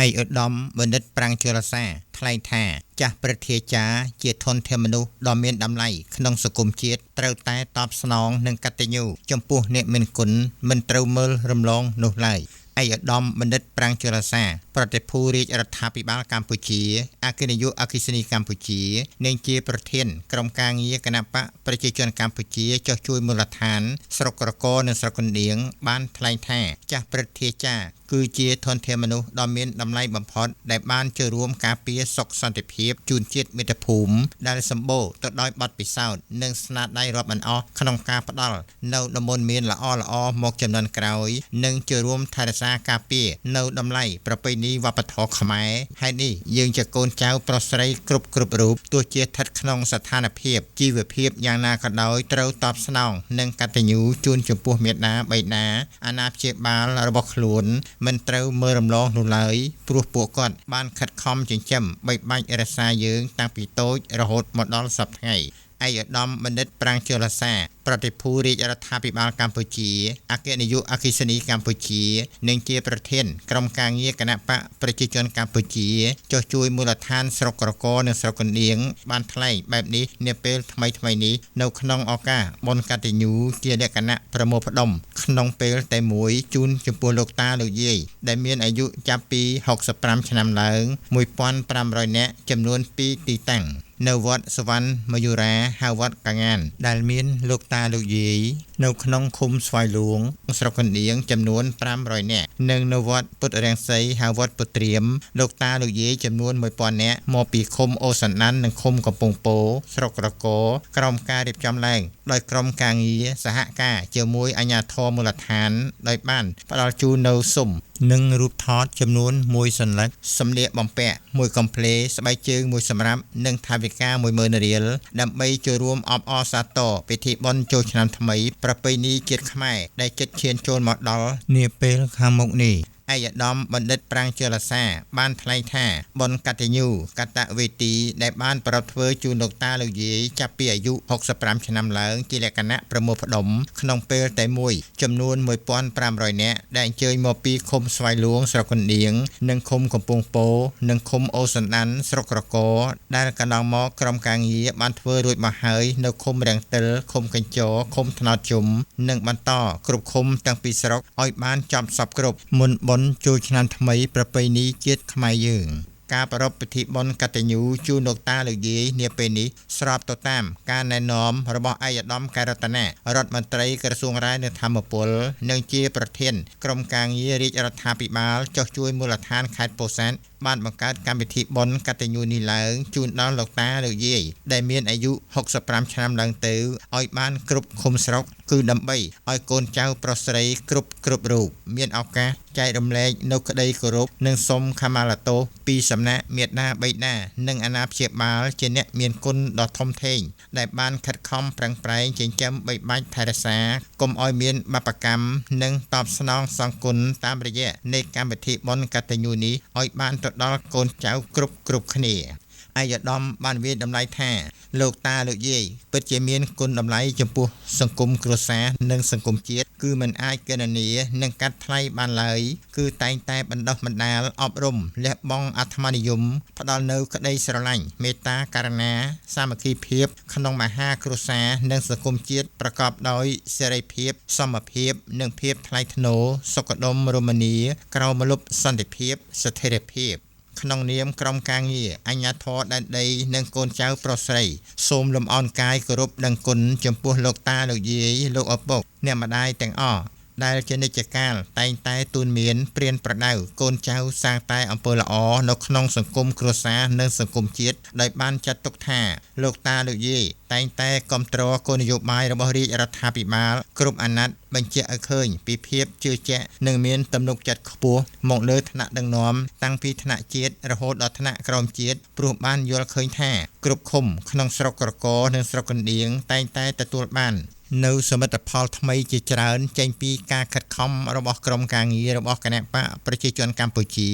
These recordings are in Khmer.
ឯកឧត្តមបណ្ឌិតប្រាំងជលសាថ្លែងថាចាស់ព្រឹទ្ធាចារ្យជាធនធានមនុស្សដ៏មានតម្លៃក្នុងសង្គមជាតិត្រូវតែតបស្នងនិងកតញ្ញូចំពោះអ្នកមានគុណមិនត្រូវមើលរំលងនោះឡើយឯកឧត្តមបណ្ឌិតប្រាំងជលសាប្រតិភូរាជរដ្ឋាភិបាលកម្ពុជាអគ្គនាយកអគ្គិសនីកម្ពុជានិងជាប្រធានក្រុមការងារគណៈបកប្រជាជនកម្ពុជាចុះជួយមូលដ្ឋានស្រុកក្រកនិងស្រុកកណ្ដៀងបានថ្លែងថាចាស់ព្រឹទ្ធាចារ្យគឺជាធនធានមនុស្សដ៏មានតម្លៃបំផុតដែលបានចូលរួមការពារសុខសន្តិភាពជូនជាតិមាតុភូមិដែលសម្បូរទៅដោយបទពិសោធន៍និងស្នាដៃរាប់មិនអស់ក្នុងការផ្ដល់នៅដំណមានល្អៗមកចំនួនក្រោយនិងចូលរួមថែរក្សាការពារនៅតម្លៃប្រពៃណីវប្បធម៌ខ្មែរហើយនេះយើងជាកូនចៅប្រុសស្រីគ្រប់រូបទោះជាស្ថិតក្នុងស្ថានភាពជីវភាពយ៉ាងណាក៏ដោយត្រូវតបស្នងនិងកតញ្ញូជូនចំពោះមាតាបិតាអាណាព្យាបាលរបស់ខ្លួនមិនត្រូវមើលរំលងនោះឡើយព្រោះពួកគាត់បានខិតខំចិញ្ចឹមបីបាច់រក្សាយើងតាំងពីតូចរហូតមកដល់សព្វថ្ងៃឯកឧត្តមបណ្ឌិតប្រាំងជលសាប្រតិភូរាជរដ្ឋាភិបាលកម្ពុជាអគ្គនាយកអគ្គិសនីកម្ពុជានិងជាប្រធានក្រុមការងារគណៈបកប្រជាជនកម្ពុជាចុះជួយមូលដ្ឋានស្រុកក្រកនិងស្រុកកណ្ដៀងបានថ្លែងបែបនេះនាពេលថ្មីនេះនៅក្នុងឱកាសបុណ្យកតញ្ញូជាលក្ខណៈប្រមូលផ្ដុំក្នុងពេលតែមួយជូនចំពោះលោកតាលោកយាយដែលមានអាយុចាប់ពី65ឆ្នាំឡើង1500នាក់ចំនួន2ទីតាំងនៅវត្តសវណ្ណមយុរាហៅវត្តកាងានដែលមានលោកតាលោកយាយនៅក្នុងឃុំស្វាយលួងស្រុកកណ្ដៀងចំនួន500នាក់និងនៅវត្តពុទ្ធរាំងសីហៅវត្តពុទ្រាមលោកតាលោកយាយចំនួន1000នាក់មកពីឃុំអូសណ្ដាននិងឃុំកំពង់ពោធិ៍ស្រុកក្រកក្រោមការរៀបចំឡើងដោយក្រុមការងារសហការជាមួយអាជ្ញាធរមូលដ្ឋានដោយបានផ្ដល់ជូននៅស៊ុំនិងរូបថតចំនួន1សន្លឹកសម្លៀកបំពាក់1កំភ្លេស្បែកជើង1សម្រាប់និងថវិកា10000រៀលដើម្បីចូលរួមអបអរសាទរពិធីបុណ្យចូលឆ្នាំថ្មីប្រពៃណីជាតិខ្មែរដែលជិតឈានចូលមកដល់នាពេលខាងមុខនេះឯកឧត្តមបណ្ឌិតប្រាំងជលសាបានថ្លែងថាបុណ្យកតញ្ញូកតវេទីដែលបានប្រពធ្វើជូនលោកតាលោកយាយចាប់ពីអាយុ65ឆ្នាំឡើងជាលក្ខណៈប្រមូលផ្ដុំក្នុងពេលតែមួយចំនួន1500នាក់ដែលអញ្ជើញមកពីឃុំស្វាយលួងស្រុកកណ្ដៀងនិងឃុំកំពង់ពោធិ៍និងឃុំអូសណ្ដានស្រុកក្រកដែលកន្លងមកក្រុមការងារបានធ្វើរួចមកហើយនៅឃុំរាំងតិលឃុំកញ្ចរឃុំថ្នោតជុំនិងបន្តគ្រប់ឃុំទាំងពីរស្រុកឲ្យបានចប់សពគ្រប់មុនបុណ្យចូលឆ្នាំថ្មីប្រពៃណីជាតិខ្មែរយើងការប្រារព្ធពិធីបុណ្យកតញ្ញូជូនលោកតាលោកយាយនាពេលនេះស្របទៅតាមការណែនាំរបស់ឯកឧត្តមកែរតនារដ្ឋមន្ត្រីក្រសួងរាយនិងធម្មពលនិងជាប្រធានក្រុមការងាររាជរដ្ឋាភិបាលចុះជួយមូលដ្ឋានខេត្តពោធិ៍សាត់បានបង្កើតកម្មវិធីបុណ្យកតញ្ញូនេះឡើងជូនដល់លោកតាលោកយាយដែលមានអាយុ65ឆ្នាំឡើងទៅឲ្យបានគ្រប់ឃុំស្រុកគឺដើម្បីឲ្យកូនចៅប្រុសស្រីគ្រប់រូបមានឱកាសចែករំលែកនៅក្តីគោរពនិងសូមខមាលទោសពីសំណាក់មាតាបិតានិងអាណាព្យាបាលជាអ្នកមានគុណដ៏ធំធេងដែលបានខិតខំប្រឹងប្រែងចិញ្ចឹមបីបាច់ថែរក្សាកុំឲ្យមានបាបកម្មនិងតបស្នងសងគុណតាមរយៈនៃកម្មវិធីបុណ្យកតញ្ញូនេះឲ្យបានទៅដល់កូនចៅគ្រប់គ្នាឯកឧត្តមបានវាយតម្លៃថាលោកតាលោកយាយពិតជាមានគុណតម្លៃចំពោះសង្គមគ្រួសារនិងសង្គមជាតិគឺមិនអាចគណនានិងកាត់ថ្លៃបានឡើយគឺតែងតែបណ្ដុះបណ្ដាលអប់រំលះបង់អាត្មានិយមផ្ដល់នូវក្តីស្រឡាញ់មេត្តាករុណាសាមគ្គីភាពក្នុងមហាគ្រួសារនិងសង្គមជាតិប្រកបដោយសេរីភាពសមភាពនិងភាពថ្លៃថ្នូរសុខដុមរមនាក្រោមម្លប់សន្តិភាពស្ថិរភាពក្នុងនាមក្រុមការងារអាជ្ញាធរដែនដីនិងកូនចៅប្រុសស្រីសូមលំអរកាយគោរពដឹងគុណចំពោះលោកតាលោកយាយលោកឪពុកអ្នកម្ដាយទាំងអស់ដែលជានិច្ចកាលតែងតែទូនមានព្រានប្រដៅកូនចៅសាងតែអំពើល្អនៅក្នុងសង្គមគ្រួសារនិងសង្គមជាតិដោយបានចាត់ទុកថាលោកតាលោកយាយតែងតែគាំទ្រគោលនយោបាយរបស់រាជរដ្ឋាភិបាលគ្រប់អាណត្តិបញ្ជាក់ឲ្យឃើញពីភាពជឿជាក់និងមានទំនុកចិត្តខ្ពស់មកលើថ្នាក់ដឹកនាំតាំងពីថ្នាក់ជាតិរហូតដល់ថ្នាក់ក្រោមជាតិព្រោះបានយល់ឃើញថាគ្រប់ឃុំក្នុងស្រុកក្រកនិងស្រុកកណ្ដៀងតែងតែទទួលបាននៅសមិទ្ធផលថ្មីជាច្រើនចេញពីការខិតខំរបស់ក្រុមការងាររបស់គណៈបកប្រជាជនកម្ពុជា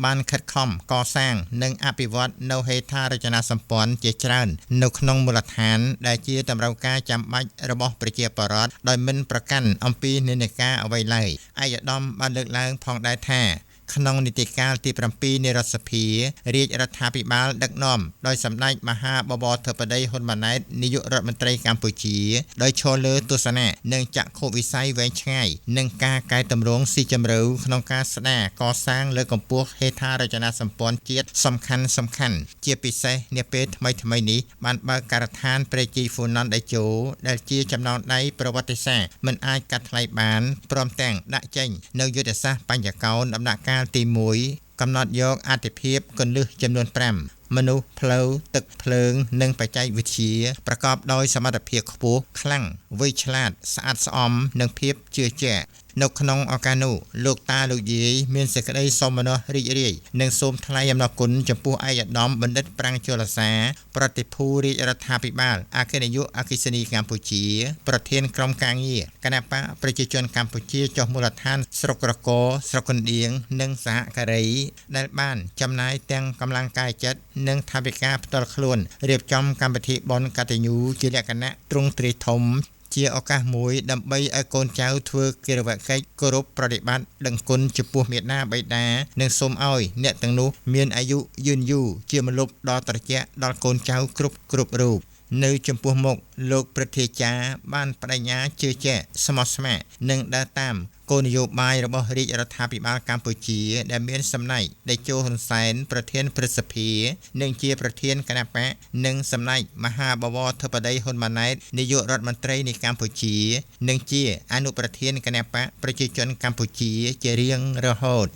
បានខិតខំកសាងនិងអភិវឌ្ឍនៅហេដ្ឋារចនាសម្ព័ន្ធជាច្រើននៅក្នុងមូលដ្ឋានដែលជាតម្រូវការចាំបាច់របស់ប្រជាពលរដ្ឋដោយមិនប្រកាន់អំពីនិន្នាការអ្វីឡើយឯកឧត្តមបានលើកឡើងផងដែរថា ក្នុងនីតិកាលទី7នៃរដ្ឋសភារាជរដ្ឋាភិបាលដឹកនាំដោយសម្ដេចមហាបបរធិបតីហ៊ុនម៉ាណែតនាយករដ្ឋមន្ត្រីកម្ពុជាដោយឈលលើទស្សនៈនិងចក្ខុវិស័យវែងឆ្ងាយនិងការកែតម្រង់ស៊ីជម្រៅក្នុងការស្ដារកសាងលើកកម្ពស់ហេដ្ឋារចនាសម្ព័ន្ធជាតិសំខាន់ជាពិសេសនាពេលថ្មីនេះបានបើកការដ្ឋានព្រះជ័យហ្វូណាន់តេជោដែលជាចំណងដៃប្រវត្តិសាស្ត្រមិនអាចកាត់ថ្លៃបានព្រមទាំងដាក់ចេញនៅយុទ្ធសាស្ត្របញ្ញកោណដំណាក់កាលទី1កំណត់យកអាទិភាពគន្លឹះចំនួន5មនុស្សផ្លូវទឹកភ្លើងនិងបច្ចេកវិទ្យាប្រកបដោយសមត្ថភាពខ្ពស់ខ្លាំងវៃឆ្លាតស្អាតស្អំនិងភាពជឿជាក់នៅក្នុងឱកាសនោះលោកតាលោកយាយមានសេចក្តីសោមនស្សរីករាយនិងសូមថ្លែងអំណរគុណចំពោះឯកឧត្តមបណ្ឌិតប្រាំងជលសាប្រតិភូរាជរដ្ឋាភិបាលអគ្គនាយកអគ្គិសនីកម្ពុជាប្រធានក្រុមការងារគណៈបកប្រជាជនកម្ពុជាចុះមូលដ្ឋានស្រុកក្រកស្រុកកណ្ដៀងនិងសហការីដែលបានចំណាយទាំងកម្លាំងកាយចិត្តនិងថវិកាផ្ទាល់ខ្លួនរៀបចំកម្មវិធីបុណ្យកតញ្ញូជាលក្ខណៈទ្រង់ទ្រាយធំជាឱកាសមួយដើម្បីឲ្យកូនចៅធ្វើកិច្ចកិច្ចគោរពប្រតិបត្តិដឹងគុណចំពោះមាតាបិតានិងសូមឲ្យអ្នកទាំងនោះមានអាយុយឺនយូរជាម្លប់ដ៏ត្រជាក់ដល់កូនចៅគ្រប់រូបនៅចំពោះមុខលោកព្រឹទ្ធាចារ្យបានបដិញ្ញាជឿជាក់ស្មោះស្ម័គ្រនិងដើរតាមគោលនយោបាយរបស់រាជរដ្ឋាភិបាលកម្ពុជាដែលមានសម្ដេចតេជោហ៊ុនសែនប្រធានព្រឹទ្ធសភានិងជាប្រធានគណៈបកនិងសម្ដេចមហាបវរធិបតីហ៊ុនម៉ាណែតនាយករដ្ឋមន្ត្រីនៃកម្ពុជានិងជាអនុប្រធានគណៈបកប្រជាជនកម្ពុជាជារៀងរហូត